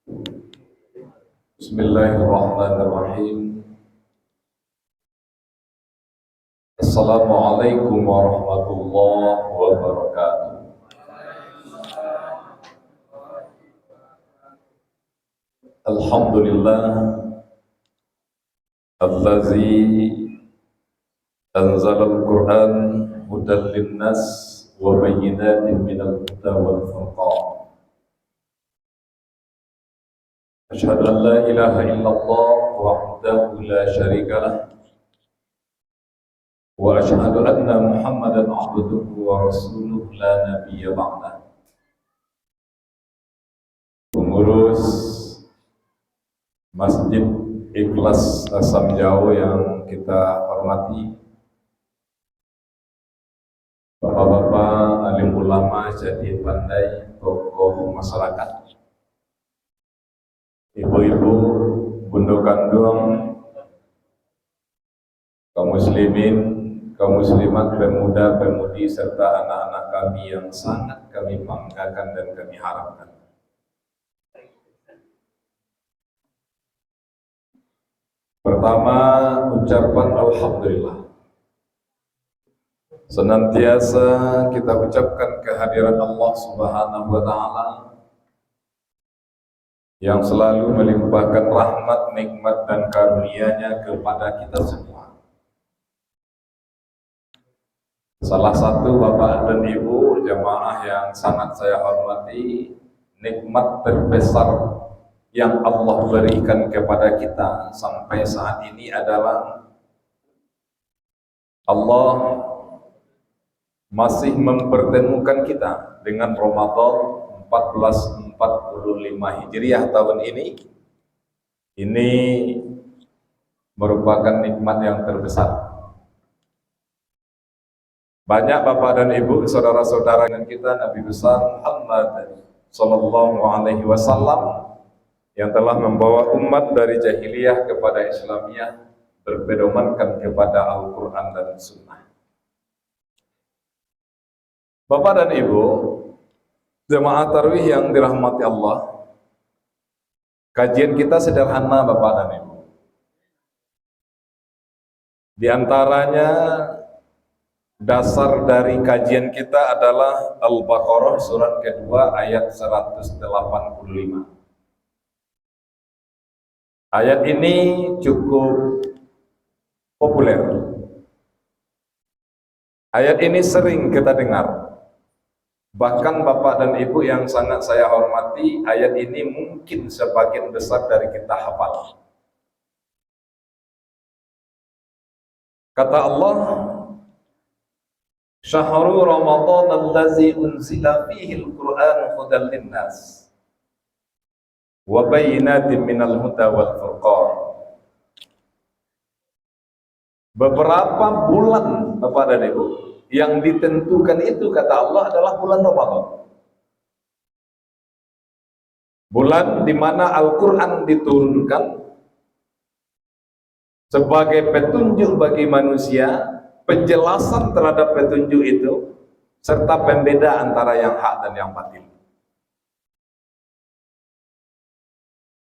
Bismillahirrahmanirrahim. Assalamualaikum warahmatullahi wabarakatuh. Alhamdulillah allazi anzala al-Qur'an hudan linnas wa bayyinatin minal huda wal furqan. Asyhadu an la ilaha illallah wahdahu la syarika lah wa asyhadu anna Muhammadan abduhu wa rasuluhu la nabiyya ba'dah. Pengurus Masjid Ikhlas Asam Jawa yang kita hormati, bapak-bapak, alim ulama, jadi pandai, tokoh masyarakat, ibu-ibu, bunda kandung, kaum muslimin, kaum muslimat, pemuda, pemudi, serta anak-anak kami yang sangat kami banggakan dan kami harapkan. Pertama, ucapan alhamdulillah. Senantiasa kita ucapkan kehadiran Allah Subhanahu wa taala yang selalu melimpahkan rahmat, nikmat dan karunia-Nya kepada kita semua. Salah satu Bapak dan Ibu jamaah yang sangat saya hormati, nikmat terbesar yang Allah berikan kepada kita sampai saat ini adalah Allah masih mempertemukan kita dengan Ramadan 1445 Hijriah tahun ini. Ini merupakan nikmat yang terbesar. Banyak Bapak dan Ibu, saudara-saudara dengan kita, Nabi besar Muhammad sallallahu alaihi wasallam yang telah membawa umat dari jahiliyah kepada Islamiyah, berpedomankan kepada Al-Quran dan Sunnah. Bapak dan Ibu, jemaah tarawih yang dirahmati Allah, kajian kita sederhana Bapak dan Ibu. Di antaranya dasar dari kajian kita adalah Al-Baqarah surat kedua ayat 185. Ayat ini cukup populer. Ayat ini sering kita dengar. Bahkan Bapak dan Ibu yang sangat saya hormati, ayat ini mungkin sebagian besar dari kita hafal. Kata Allah, Syahrul Ramadan allazi unzila fihi al-Qur'an hudan linnas wa bayyinatin minal huda wal furqan. Beberapa bulan Bapak dan Ibu yang ditentukan itu kata Allah adalah bulan Ramadan. Bulan di mana Al-Qur'an diturunkan sebagai petunjuk bagi manusia, penjelasan terhadap petunjuk itu serta pembeda antara yang hak dan yang batil.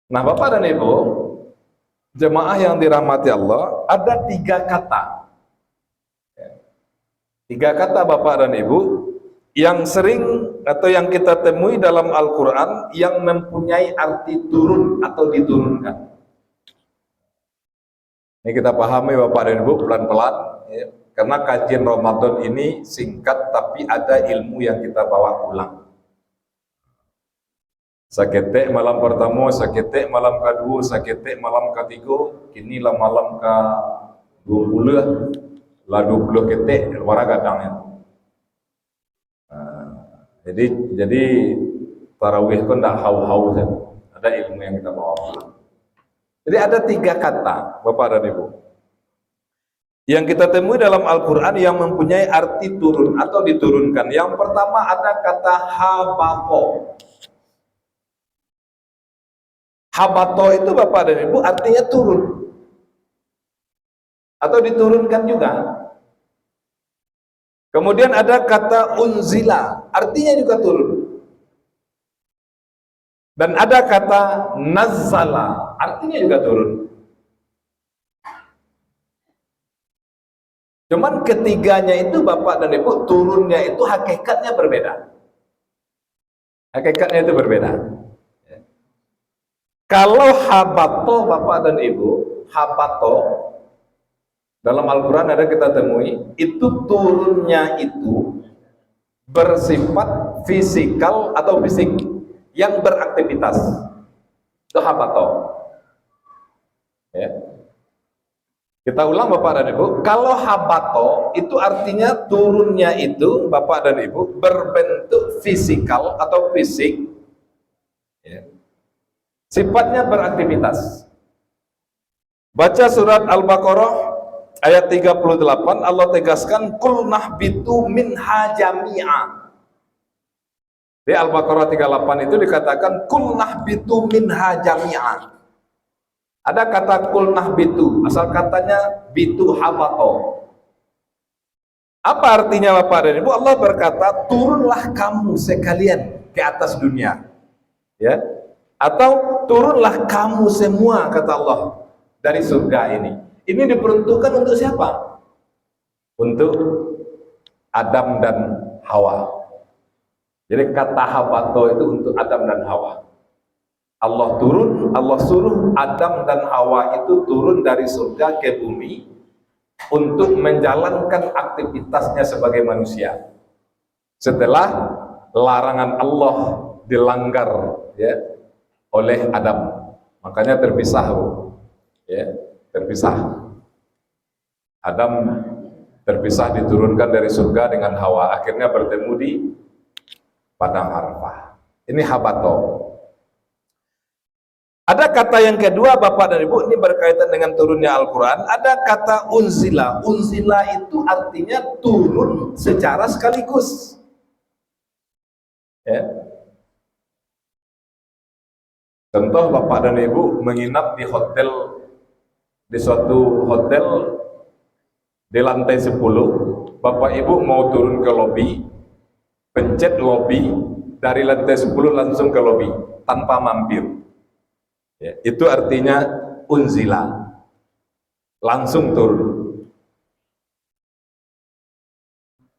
Nah Bapak dan Ibu, jemaah yang dirahmati Allah, ada tiga kata. Tiga kata Bapak dan Ibu yang sering atau yang kita temui dalam Al-Quran yang mempunyai arti turun atau diturunkan. Ini kita pahami Bapak dan Ibu pelan-pelan, ya. Karena kajian Ramadan ini singkat tapi ada ilmu yang kita bawa pulang. Saketek malam pertama, saketek malam kedua, saketek malam ketiga, kini lah malam ke 20 lah 20 ketek luar kadangnya. Jadi tarawih kan tak hau-hau saja. Ada ilmu yang kita bawa pulang. Jadi ada tiga kata Bapak dan Ibu yang kita temui dalam Al-Quran yang mempunyai arti turun atau diturunkan. Yang pertama ada kata habaqo. Habato itu Bapak dan Ibu artinya turun atau diturunkan juga. Kemudian ada kata unzila, artinya juga turun. Dan ada kata nazzala, artinya juga turun. Cuman ketiganya itu Bapak dan Ibu, turunnya itu hakikatnya berbeda. Hakikatnya itu berbeda. Kalau habato Bapak dan Ibu, habato dalam Al-Quran ada kita temui, itu turunnya itu bersifat fisikal atau fisik yang beraktivitas. Itu habato. Ya. Kita ulang Bapak dan Ibu, kalau habato itu artinya turunnya itu Bapak dan Ibu berbentuk fisikal atau fisik, ya. Sifatnya beraktivitas. Baca surat Al-Baqarah ayat 38, Allah tegaskan kul nahbitu minha jami'a. Di Al-Baqarah 38 itu dikatakan kul nahbitu minha jami'a. Ada kata kul nahbitu, asal katanya bitu habato. Apa artinya Bapak dan Ibu? Allah berkata, turunlah kamu sekalian ke atas dunia, ya, atau turunlah kamu semua, kata Allah, dari surga ini. Ini diperuntukkan untuk siapa? Untuk Adam dan Hawa. Jadi kata habato itu untuk Adam dan Hawa. Allah turun, Allah suruh Adam dan Hawa itu turun dari surga ke bumi untuk menjalankan aktivitasnya sebagai manusia. Setelah larangan Allah dilanggar, ya, oleh Adam, makanya terpisah, ya, terpisah. Adam terpisah, diturunkan dari surga dengan Hawa, akhirnya bertemu di padang Arafah. Ini habato. Ada kata yang kedua Bapak dan Ibu, ini berkaitan dengan turunnya Al-Quran. Ada kata unzila. Unzila itu artinya turun secara sekaligus, ya. Contoh Bapak dan Ibu menginap di hotel, di suatu hotel di lantai 10, Bapak Ibu mau turun ke lobi, pencet lobi, dari lantai 10 langsung ke lobi tanpa mampir. Ya, itu artinya unzila, langsung turun.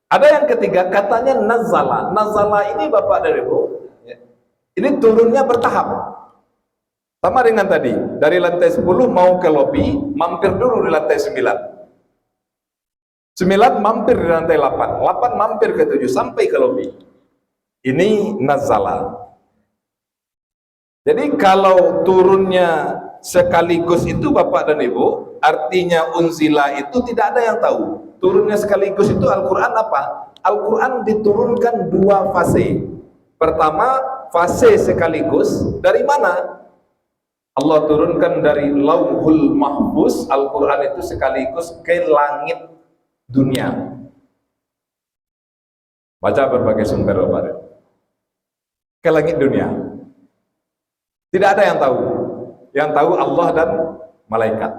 Ada yang ketiga katanya nazala. Nazala ini Bapak dan Ibu, ya, ini turunnya bertahap. Sama dengan tadi, dari lantai 10 mau ke lobi, mampir dulu di lantai 9. 9 mampir di lantai 8, 8 mampir ke 7 sampai ke lobi. Ini nazala. Jadi kalau turunnya sekaligus itu Bapak dan Ibu, artinya unzila itu tidak ada yang tahu. Turunnya sekaligus itu Al-Quran apa? Al-Quran diturunkan 2 fase. Pertama, fase sekaligus. Dari mana? Allah turunkan dari Lauhul Mahfuz. Al-Quran itu sekaligus ke langit dunia. Baca berbagai sumber Bapak. Ke langit dunia. Tidak ada yang tahu. Yang tahu Allah dan malaikat.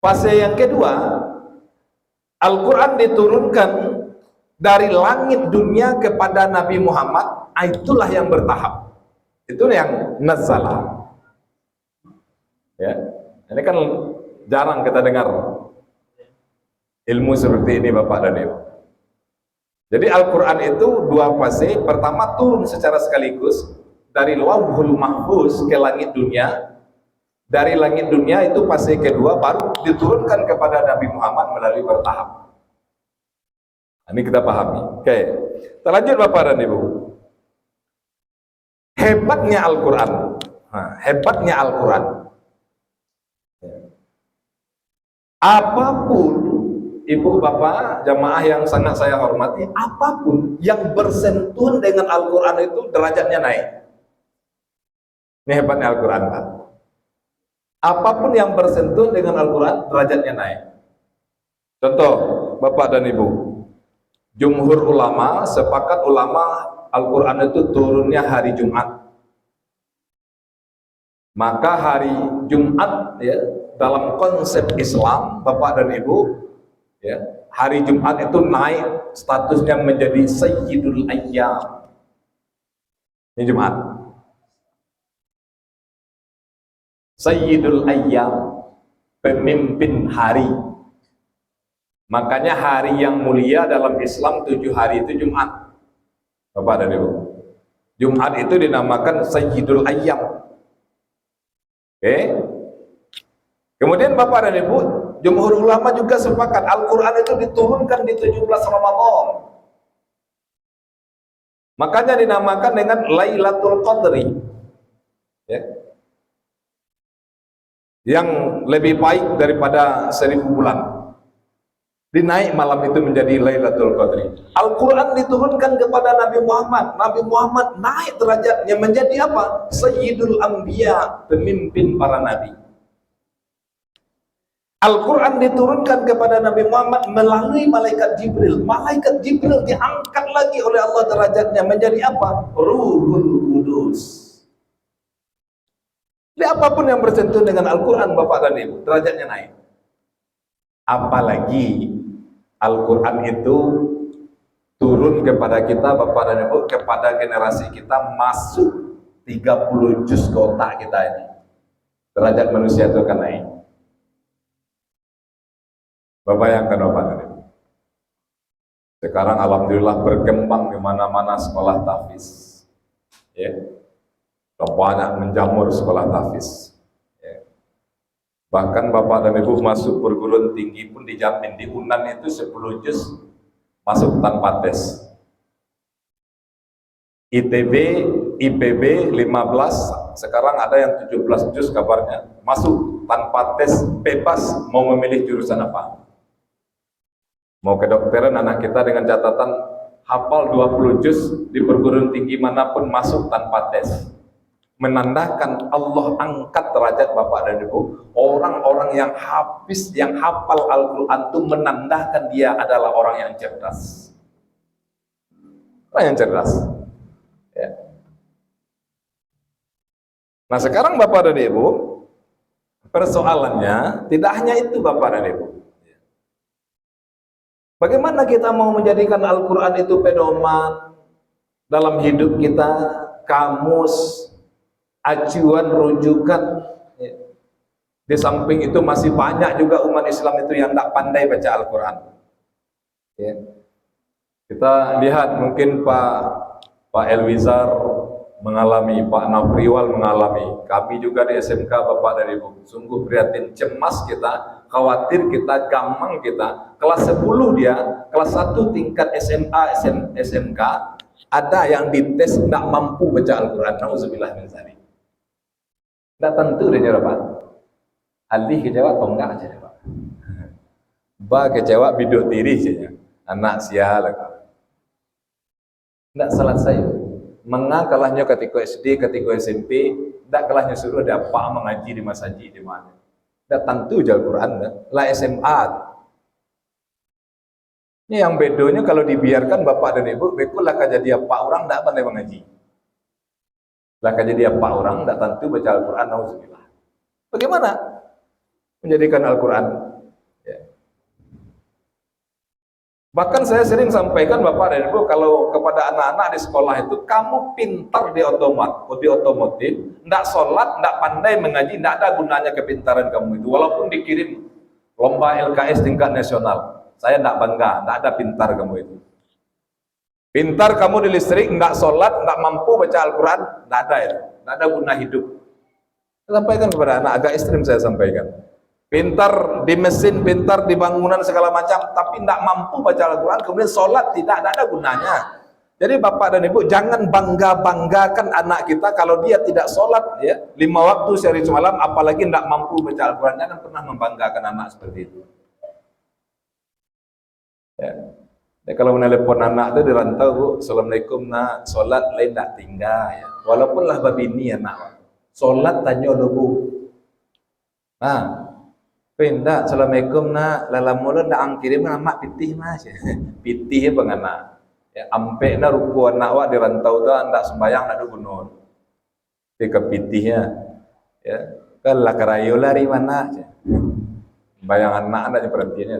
Fase yang kedua, Al-Quran diturunkan dari langit dunia kepada Nabi Muhammad. Itulah yang bertahap. Itu yang nazala. Ya, ini kan jarang kita dengar ilmu seperti ini Bapak dan Ibu. Jadi Al-Quran itu 2 fase. Pertama turun secara sekaligus dari Lauhul Mahfuz ke langit dunia. Dari langit dunia itu fase kedua, baru diturunkan kepada Nabi Muhammad melalui bertahap. Ini kita pahami. Oke, kita lanjut Bapak dan Ibu. Hebatnya Al-Quran, hebatnya Al-Quran, apapun Ibu Bapak jamaah yang sangat saya hormati, apapun yang bersentuhan dengan Al-Quran itu derajatnya naik. Ini hebatnya Al-Quran, Pak. Apapun yang bersentuhan dengan Al-Quran derajatnya naik. Contoh Bapak dan Ibu, jumhur ulama, sepakat ulama, Al-Quran itu turunnya hari Jumat. Maka hari Jumat, ya, dalam konsep Islam Bapak dan Ibu, ya, hari Jumat itu naik statusnya menjadi Sayyidul Ayyam. Ini Jumat. Sayyidul Ayyam, pemimpin hari. Makanya hari yang mulia dalam Islam 7 hari itu Jumat. Bapak dan Ibu. Jumat itu dinamakan Sayyidul Ayyam. Oke. Kemudian Bapak dan Ibu, jumhur ulama juga sepakat Al-Quran itu diturunkan di 17 Ramadan. Makanya dinamakan dengan Lailatul Qadri. Ya. Yang lebih baik daripada 1000 bulan. Dinaik malam itu menjadi Lailatul Qadri. Al-Quran diturunkan kepada Nabi Muhammad. Nabi Muhammad naik derajatnya menjadi apa? Sayyidul Anbiya, pemimpin para nabi. Al-Quran diturunkan kepada Nabi Muhammad melalui malaikat Jibril. Malaikat Jibril diangkat lagi oleh Allah derajatnya menjadi apa? Ruhul Kudus. Jadi apapun yang bersentuh dengan Al-Quran, Bapak dan Ibu, derajatnya naik. Apalagi Al-Quran itu turun kepada kita, Bapak dan Ibu, kepada generasi kita, masuk 30 juz ke otak kita ini. Derajat manusia itu akan naik. Bapak yang akan Bapak dan Ibu. Sekarang alhamdulillah berkembang di mana-mana sekolah tahfiz. Ya. Banyak menjamur sekolah tahfiz. Ya. Bahkan Bapak dan Ibu masuk perguruan tinggi pun dijamin di UNAN itu 10 juz masuk tanpa tes. ITB, IPB 15, sekarang ada yang 17 juz kabarnya, masuk tanpa tes, bebas mau memilih jurusan apa. Mau kedokteran anak kita dengan catatan hafal 20 juz di perguruan tinggi manapun masuk tanpa tes. Menandakan Allah angkat derajat Bapak dan Ibu. Orang-orang yang hafiz, yang hafal Al-Quran itu menandakan dia adalah orang yang cerdas. Orang yang cerdas. Ya. Nah sekarang Bapak dan Ibu, persoalannya tidak hanya itu Bapak dan Ibu. Bagaimana kita mau menjadikan Al-Quran itu pedoman dalam hidup kita, kamus, acuan, rujukan. Di samping itu masih banyak juga umat Islam itu yang tidak pandai baca Al-Quran. Ya. Kita lihat mungkin Pak Elwizar mengalami, Pak Nafriwal mengalami, kami juga di SMK Bapak dan Ibu, sungguh prihatin, cemas kita, khawatir kita, gamang kita. Kelas 10 dia, kelas 1 tingkat SMA, SMK, ada yang dites tidak mampu baca Al-Quran. Nauzubillah min dzalik. Tidak tentu dia Pak. Alih kecewa atau enggak aja Pak. Ba kecewa biduk tiri saja. Anak sial. Tidak salah saya. Menga kalahnya ketika SD, ketika SMP, tidak kalahnya suruh ada Pak mengaji di masjid di mana. Tidak tentu Al-Quran lah SMA. Ini yang bedonya kalau dibiarkan Bapak dan Ibu, bekulah kejadian Pak orang tidak pandai mengaji. Lah kejadian Pak orang tidak tentu baca Al-Quran. Nauzubillah. Bagaimana menjadikan Al-Quran? Ya. Bahkan saya sering sampaikan Bapak dan Ibu, kalau kepada anak-anak di sekolah itu, kamu pintar di otomotif, tidak sholat, tidak pandai mengaji, tidak ada gunanya kepintaran kamu itu. Walaupun dikirim lomba LKS tingkat nasional, saya tidak bangga, tidak ada pintar kamu itu. Pintar kamu di listrik, tidak sholat, tidak mampu baca Al-Quran, tidak ada ya, tidak ada guna hidup. Saya sampaikan kepada anak, agak ekstrim saya sampaikan. Pintar di mesin, pintar di bangunan segala macam, tapi tidak mampu baca Al-Quran, kemudian sholat tidak ada gunanya. Jadi Bapak dan Ibu jangan banggakan anak kita kalau dia tidak sholat ya 5 waktu sehari semalam, apalagi tidak mampu baca Al-Quran. Jangan pernah membanggakan anak seperti itu. Ya. Jadi kalau menelepon anak itu di rantau, Bu, Assalamualaikum nak, sholat lain tak tinggal ya. Walaupun lah babini anak, sholat tanya dulu. Pindah, Assalamualaikum nak, lalam mulut nak angkirim amak pitih mas, pitih penganak. Ya, ampe na ruku anak wak di rantau tu anda sembayang nak gunung. Di kepitihnya, ya, kan lah kerayu lari mana? Bayang anak anda perhatiannya.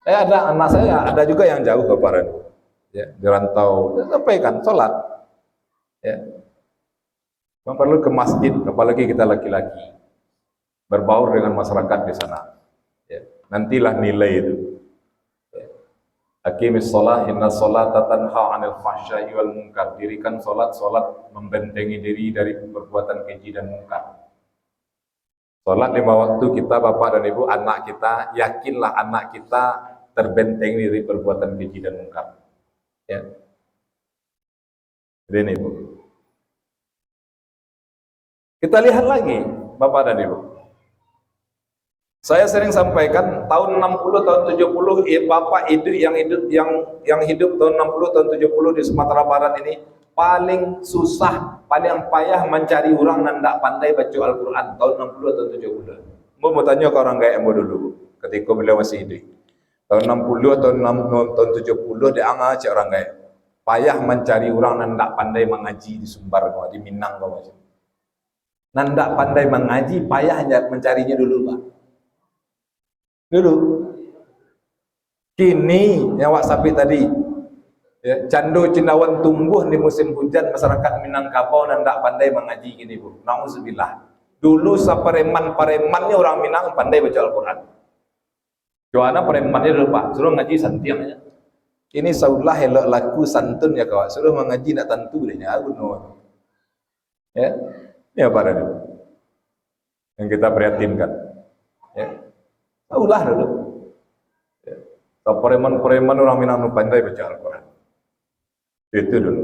Ada anak saya, ada juga yang jauh ke Paran, ya, di rantau. Sampaikan sholat. Ya. Memang perlu ke masjid, apalagi kita laki-laki, berbaur dengan masyarakat di sana. Ya. Nantilah nilai itu. Ya. Aqimis shalah inna sholata tanha 'anil fahsya'i wal munkar. Dirikan salat membentengi diri dari perbuatan keji dan munkar. Salat 5 waktu kita, bapak dan ibu, anak kita, yakinlah anak kita terbentengi dari perbuatan keji dan munkar. Ya. Jadi ini ibu. Kita lihat lagi, bapak dan ibu. Saya sering sampaikan tahun 60, tahun 70, bapak yang hidup tahun 60, tahun 70 di Sumatera Barat ini paling susah, paling payah mencari orang yang tidak pandai baca Al-Quran tahun 60 atau 70. Mau tanya ke orang kayak Embo dulu, ketika beliau masih hidup. Tahun 60 atau tahun 70 dia ngajak orang kayak payah mencari orang yang tidak pandai mengaji di Sumbar, di Minang, nanda pandai mengaji, payah mencarinya dulu, Pak. Dulu. Kini yang Wak Sapi tadi, ya, candu cendawan tumbuh di musim hujan, masyarakat Minangkabau nanda pandai mengaji gini, Bu. Nauzubillah. Dulu pareman-paremannya orang Minang pandai baca Al-Quran. Joana paremannya dulu, Pak, suruh ngaji santiang aja. Ini saulah elok laku santun ya kawan, suruh mengaji nak tentu deh, aku no. Ya. Ini apa ada yang kita prihatinkan, ya. Taulah dulu, ya. Preman-preman orang Minang pandai baca Al-Quran, itu dulu.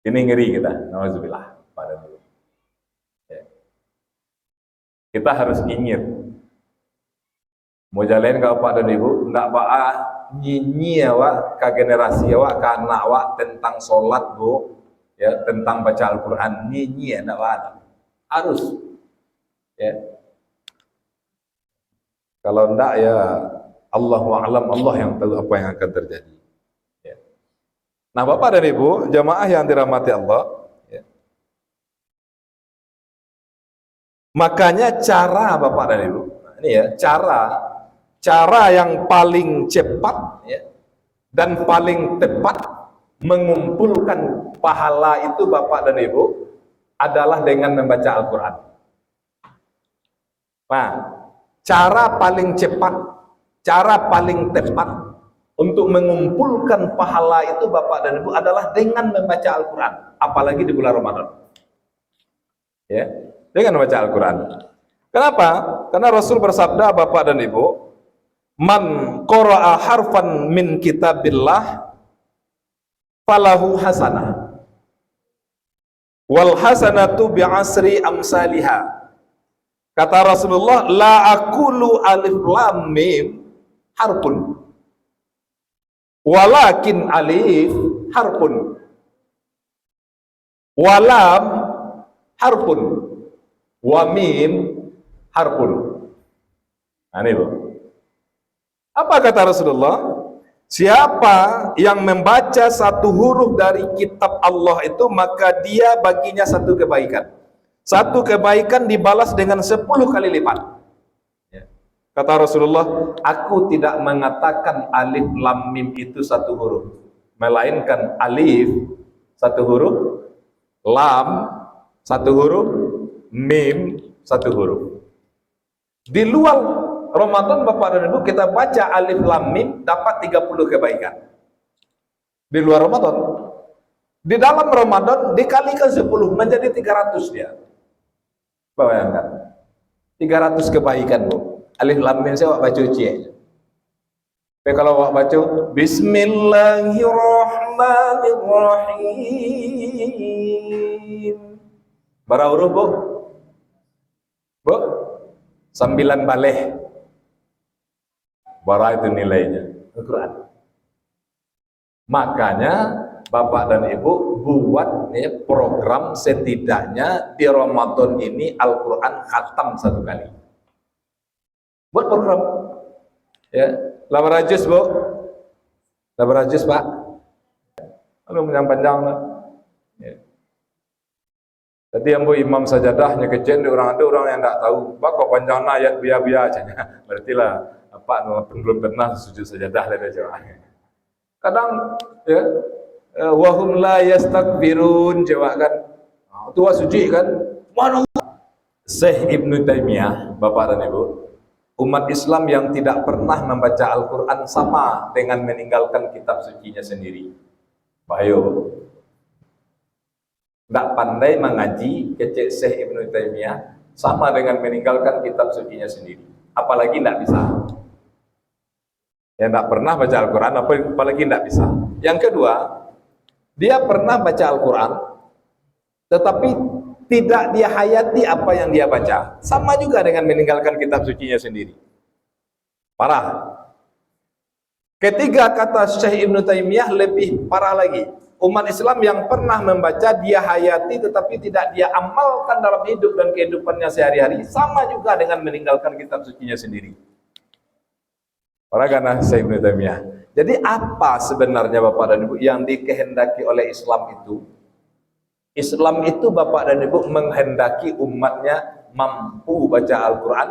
Ini ngeri kita, nauzubillah, pada dulu. Ya. Kita harus ingat, mau jalan ke Pak dan Ibu, tidak bawa nyinyi awak ke generasi awak, ke anak awak tentang sholat, Bu, ya, tentang baca Al-Quran, nyinyi tidak bawa. Harus, ya. Kalau enggak ya Allahu a'lam, Allah yang tahu apa yang akan terjadi. Ya. Nah, Bapak dan Ibu, jamaah yang dirahmati Allah, ya. Makanya cara Bapak dan Ibu, ini ya, cara yang paling cepat, ya, dan paling tepat mengumpulkan pahala itu Bapak dan Ibu adalah dengan membaca Al-Quran. Nah, cara paling cepat, cara paling tepat untuk mengumpulkan pahala itu Bapak dan Ibu adalah dengan membaca Al-Quran, apalagi di bulan Ramadan. Ya, dengan membaca Al-Quran. Kenapa? Karena Rasul bersabda, Bapak dan Ibu, man qara'a harfan min kitabillah falahu hasanah wal hasanatu bi'asri amsalihah. Kata Rasulullah, la aqulu alif lam mim harfun, walakin alif harfun, walam harfun, wa mim harfun. Ini, Bu. Apa kata Rasulullah? Siapa yang membaca satu huruf dari kitab Allah itu, maka dia baginya satu kebaikan. Satu kebaikan dibalas dengan 10 kali lipat. Ya. Kata Rasulullah, aku tidak mengatakan alif lam mim itu satu huruf, melainkan alif satu huruf, lam satu huruf, mim satu huruf. Di luar Ramadan, Bapak dan Ibu, kita baca alif lam mim dapat 30 kebaikan. Di luar Ramadan. Di dalam Ramadan dikalikan 10 menjadi 300 dia. Bayangkan. 300 kebaikan, Bu. Alif lam mim saya baca uji. Tapi kalau baca Bismillahirrahmanirrahim. Berapa huruf, Bu? Bu? 9 baleh. Bara itu nilainya Al-Quran. Makanya Bapak dan Ibu buat nih program setidaknya di Ramadan ini Al-Quran khatam 1 kali. Buat program, ya. 800, Bu. 800, Pak. Lalu panjang-panjang lah. Ya. Tadi yang Bu imam sajadahnya kecil, orang ada orang yang tak tahu. Pak kok panjang ayat biar-biar aja. Berarti lah Pak belum pernah sujud sajadah dari jemaah. Kadang ya wahum la yastakbirun, jawab kan. Tua suci kan? Mana Syekh Ibnu Taimiyah, Bapak dan Ibu, umat Islam yang tidak pernah membaca Al-Quran sama dengan meninggalkan kitab sucinya sendiri. Bayo, tidak pandai mengaji, kecek Syekh Ibnu Taimiyah sama dengan meninggalkan kitab sucinya sendiri. Apalagi tidak bisa. Ya, tidak pernah baca Al-Quran, apalagi tidak bisa. Yang kedua, dia pernah baca Al-Quran, tetapi tidak dia hayati apa yang dia baca. Sama juga dengan meninggalkan kitab sucinya sendiri. Parah. Ketiga, kata Syekh Ibnu Taimiyah, lebih parah lagi. Umat Islam yang pernah membaca, dia hayati tetapi tidak dia amalkan dalam hidup dan kehidupannya sehari-hari, sama juga dengan meninggalkan kitab sucinya sendiri. Parah karena Syekh Ibnu Taimiyah. Jadi apa sebenarnya Bapak dan Ibu yang dikehendaki oleh Islam itu? Islam itu Bapak dan Ibu menghendaki umatnya mampu baca Al-Quran,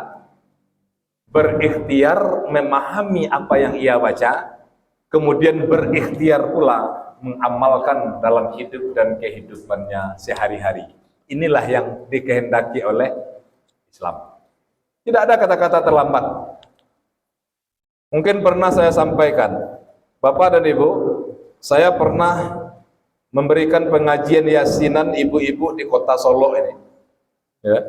berikhtiar memahami apa yang ia baca, kemudian berikhtiar pula mengamalkan dalam hidup dan kehidupannya sehari-hari. Inilah yang dikehendaki oleh Islam. Tidak ada kata-kata terlambat. Mungkin pernah saya sampaikan, Bapak dan Ibu, saya pernah memberikan pengajian yasinan ibu-ibu di kota Solo ini. Ya.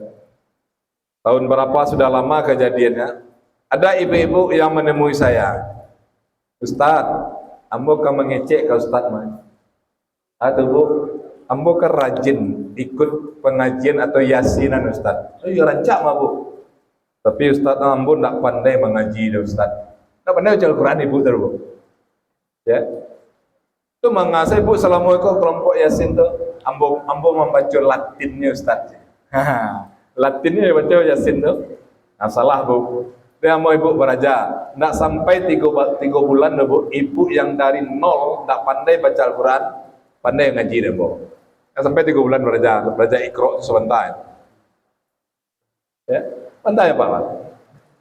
Tahun berapa sudah lama kejadiannya. Ada ibu-ibu yang menemui saya. Ustaz, ambo kan mengecek ke Ustaz mah. Atau Bu, ambo kan rajin ikut pengajian atau yasinan Ustaz. Oh iya rancak mah Bu. Tapi Ustaz ambo tidak pandai mengaji Ustaz. Tidak pandai baca Al-Quran ibu terus Bu. Ya. Itu mengasai Bu, assalamualaikum kelompok yasin tuh ambo membaca Latinnya Ustaz. Latinnya baca yasin tuh. Nah, salah Bu. Dia mau ibu beraja. Tidak sampai 3 bulan Bu, ibu yang dari nol tidak pandai baca Al-Quran, pandai ngaji deh Bu. Tidak sampai 3 bulan beraja Iqra sebentar. Ya, pandai ya Pak.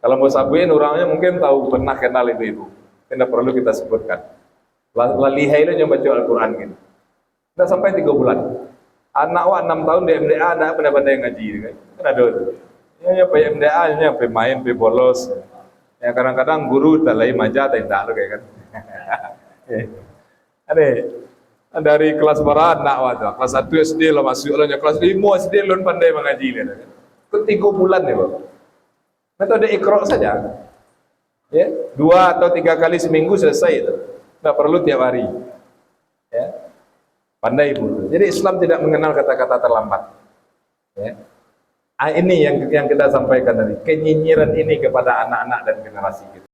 Kalau mau sabuin orangnya mungkin tahu pernah kenal ibu-ibu. Tidak perlu kita sebutkan. Lalihai itu yang baca Al-Quran gitu. Tidak sampai 3 bulan. Anak wak 6 tahun di MDA ada pandai-pandai ngaji kan. Kan ada itu. Ya MDA nya main, bolos. Ya kadang-kadang guru tak lain maja tak lo kayak kan. Ada dari kelas berapa anak wak tu. Kelas 1 SD lo masuk lo, kelas 5 SD lo pandai mengaji kan. Itu 3 bulan ya, Pak. Metode Iqra saja. Ya, 2 atau 3 kali seminggu selesai itu. Tidak perlu tiap hari. Ya. Pandai ibu. Jadi Islam tidak mengenal kata-kata terlambat. Ya. Ini yang kita sampaikan tadi. Kenyinyiran ini kepada anak-anak dan generasi kita.